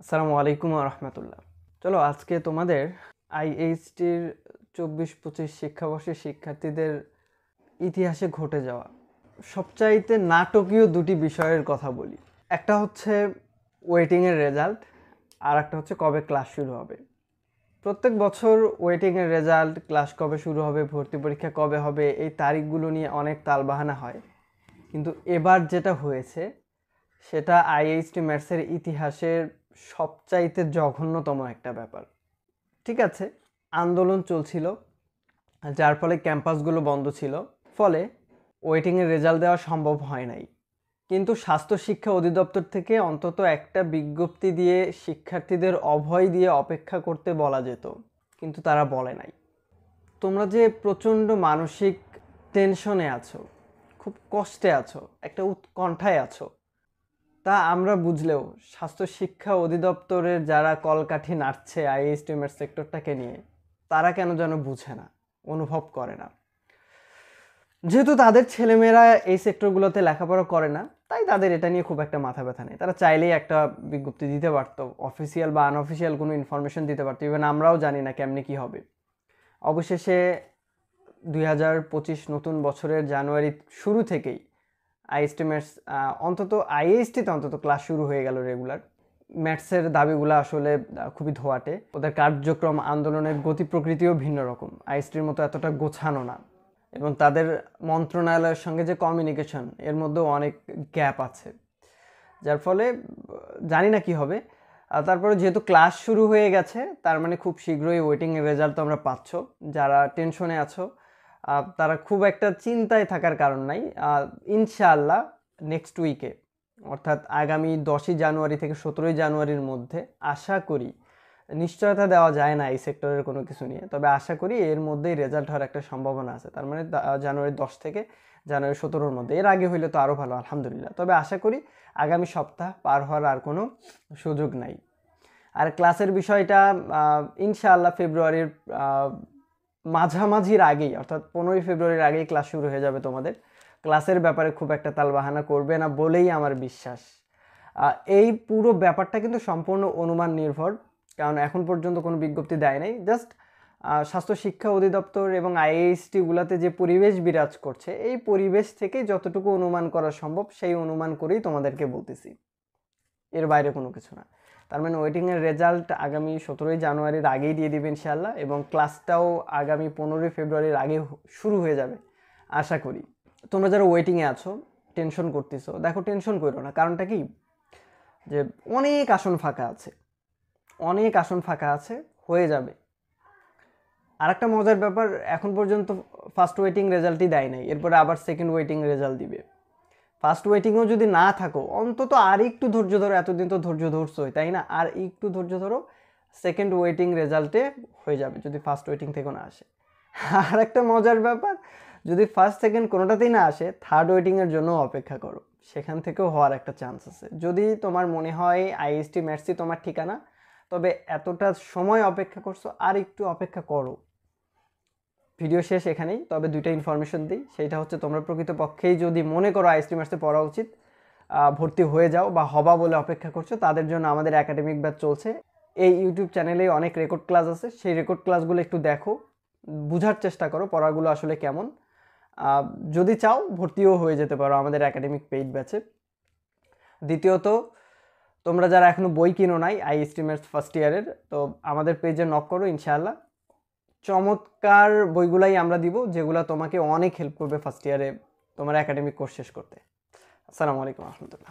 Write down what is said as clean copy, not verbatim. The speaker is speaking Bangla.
আসসালামু আলাইকুম ওয়া রাহমাতুল্লাহ। চলো আজকে তোমাদের আইএইচটির 24-25 শিক্ষাবর্ষের শিক্ষার্থীদের ইতিহাসে ঘটে যাওয়া সবচাইতে নাটকীয় দুটি বিষয়ের কথা বলি। একটা হচ্ছে ওয়েটিংয়ের রেজাল্ট, আর একটা হচ্ছে কবে ক্লাস শুরু হবে। প্রত্যেক বছর ওয়েটিংয়ের রেজাল্ট, ক্লাস কবে শুরু হবে, ভর্তি পরীক্ষা কবে হবে, এই তারিখগুলো নিয়ে অনেক তালবাহানা হয়। কিন্তু এবার যেটা হয়েছে সেটা আইএইচটি ম্যাথসের ইতিহাসের সবচাইতে জঘন্যতম একটা ব্যাপার। ঠিক আছে, আন্দোলন চলছিল, যার ফলে ক্যাম্পাসগুলো বন্ধ ছিল, ফলে ওয়েটিংয়ের রেজাল্ট দেওয়া সম্ভব হয় নাই। কিন্তু স্বাস্থ্য শিক্ষা অধিদপ্তর থেকে অন্তত একটা বিজ্ঞপ্তি দিয়ে শিক্ষার্থীদের অভয় দিয়ে অপেক্ষা করতে বলা যেত, কিন্তু তারা বলে নাই। তোমরা যে প্রচণ্ড মানসিক টেনশনে আছো, খুব কষ্টে আছো, একটা উৎকণ্ঠায় আছো, তা আমরা বুঝলেও স্বাস্থ্য শিক্ষা অধিদপ্তরের যারা কলকাঠি নাড়ছে আইএইচটিএমের সেক্টরটাকে নিয়ে, তারা কেন যেন বুঝে না, অনুভব করে না। যেহেতু তাদের ছেলেমেয়েরা এই সেক্টরগুলোতে লেখাপড়া করে না, তাই তাদের এটা নিয়ে খুব একটা মাথা ব্যথা নেই। তারা চাইলেই একটা বিজ্ঞপ্তি দিতে পারতো, অফিসিয়াল বা আনঅফিসিয়াল কোনো ইনফরমেশন দিতে পারতো। ইভেন আমরাও জানি না কেমনি কি হবে। অবশেষে 2025 নতুন বছরের জানুয়ারির শুরু থেকেই আইএসটি ম্যাথস অন্তত আইএসটিতে অন্তত ক্লাস শুরু হয়ে গেল রেগুলার। ম্যাথসের দাবিগুলো আসলে খুবই ধোয়াটে। ওদের কার্যক্রম, আন্দোলনের গতি প্রকৃতিও ভিন্ন রকম, আইএসটির মতো এতটা গোছানো না। এবং তাদের মন্ত্রণালয়ের সঙ্গে যে কমিউনিকেশন, এর মধ্যেও অনেক গ্যাপ আছে, যার ফলে জানি না কি হবে। তারপরে যেহেতু ক্লাস শুরু হয়ে গেছে, তার মানে খুব শীঘ্রই ওয়েটিংয়ের রেজাল্ট তোমরা পাচ্ছ। যারা টেনশনে আছো তারা খুব একটা চিন্তায় থাকার কারণ নাই। ইনশাআল্লাহ নেক্সট উইকে, অর্থাৎ আগামী 10ই জানুয়ারি থেকে 17ই জানুয়ারির মধ্যে আশা করি, নিশ্চয়তা দেওয়া যায় না এই সেক্টরের কোনো কিছু নিয়ে, তবে আশা করি এর মধ্যেই রেজাল্ট হওয়ার একটা সম্ভাবনা আছে। তার মানে জানুয়ারি 10 থেকে জানুয়ারি 17-র মধ্যে। এর আগে হইলে তো আরও ভালো, আলহামদুলিল্লাহ। তবে আশা করি আগামী সপ্তাহ পার হওয়ার আর কোনো সুযোগ নাই। আর ক্লাসের বিষয়টা ইনশাআল্লাহ ফেব্রুয়ারির মাঝামাঝির আগেই, অর্থাৎ 15ই ফেব্রুয়ারির আগেই ক্লাস শুরু হয়ে যাবে তোমাদের। ক্লাসের ব্যাপারে খুব একটা তালবাহানা করবে না বলেই আমার বিশ্বাস। এই পুরো ব্যাপারটা কিন্তু সম্পূর্ণ অনুমান নির্ভর, কারণ এখন পর্যন্ত কোনো বিজ্ঞপ্তি দেয় নাই। জাস্ট স্বাস্থ্য শিক্ষা অধিদপ্তর এবং আইএইচটিগুলোতে যে পরিবেশ বিরাজ করছে, এই পরিবেশ থেকে যতটুকু অনুমান করা সম্ভব সেই অনুমান করেই তোমাদেরকে বলতেছি, এর বাইরে কোনো কিছু না। তার মানে ওয়েটিংয়ের রেজাল্ট আগামী 17ই জানুয়ারির আগেই দিয়ে দিবে ইনশাআল্লাহ, এবং ক্লাসটাও আগামী 15ই ফেব্রুয়ারির আগে শুরু হয়ে যাবে আশা করি। তোমরা যারা ওয়েটিংয়ে আছো, টেনশন করতেছো, দেখো টেনশন করো না। কারণটা কি, যে অনেক আসন ফাঁকা আছে, অনেক আসন ফাঁকা আছে, হয়ে যাবে। আর একটা মজার ব্যাপার, এখন পর্যন্ত ফার্স্ট ওয়েটিং রেজাল্টই দেয় নাই, এরপরে আবার সেকেন্ড ওয়েটিং রেজাল্ট দিবে। ফার্স্ট ওয়েটিংও যদি না থাকো, অন্তত আর একটু ধৈর্য ধরো। এতদিন তো ধৈর্য ধরছোই, তাই না? আর একটু ধৈর্য ধরো, সেকেন্ড ওয়েটিং রেজাল্টে হয়ে যাবে যদি ফার্স্ট ওয়েটিং থেকেও না আসে। আর একটা মজার ব্যাপার, যদি ফার্স্ট সেকেন্ড কোনোটাতেই না আসে, থার্ড ওয়েটিংয়ের জন্য অপেক্ষা করো, সেখান থেকেও হওয়ার একটা চান্স আছে। যদি তোমার মনে হয় আইএসটি ম্যাথসই তোমার ঠিকানা, তবে এতটা সময় অপেক্ষা করছো, আর একটু অপেক্ষা করো। ভিডিও শেষ এখানেই, তবে দুইটা ইনফরমেশন দিই। সেইটা হচ্ছে, তোমরা প্রকৃতপক্ষেই যদি মনে করো আইএসটি ম্যাথসে পড়া উচিত, ভর্তি হয়ে যাও, বা হবা বলে অপেক্ষা করছো, তাদের জন্য আমাদের একাডেমিক ব্যাচ চলছে। এই ইউটিউব চ্যানেলে অনেক রেকর্ড ক্লাস আছে, সেই রেকর্ড ক্লাসগুলো একটু দেখো, বোঝার চেষ্টা করো পড়াগুলো আসলে কেমন। যদি চাও ভর্তিও হয়ে যেতে পারো আমাদের একাডেমিক পেইড ব্যাচে। দ্বিতীয়ত, তোমরা যারা এখনো বই কিনো নাই আইএসটি ম্যাথস ফার্স্ট ইয়ারের, তো আমাদের পেজে নক করো, ইনশাআল্লাহ চমৎকার বইগুলাই আমরা দিব, যেগুলো তোমাকে অনেক হেল্প করবে ফার্স্ট ইয়ারে তোমার একাডেমিক কোর্স শেষ করতে। আসসালামু আলাইকুম রহমতুল্লাহ।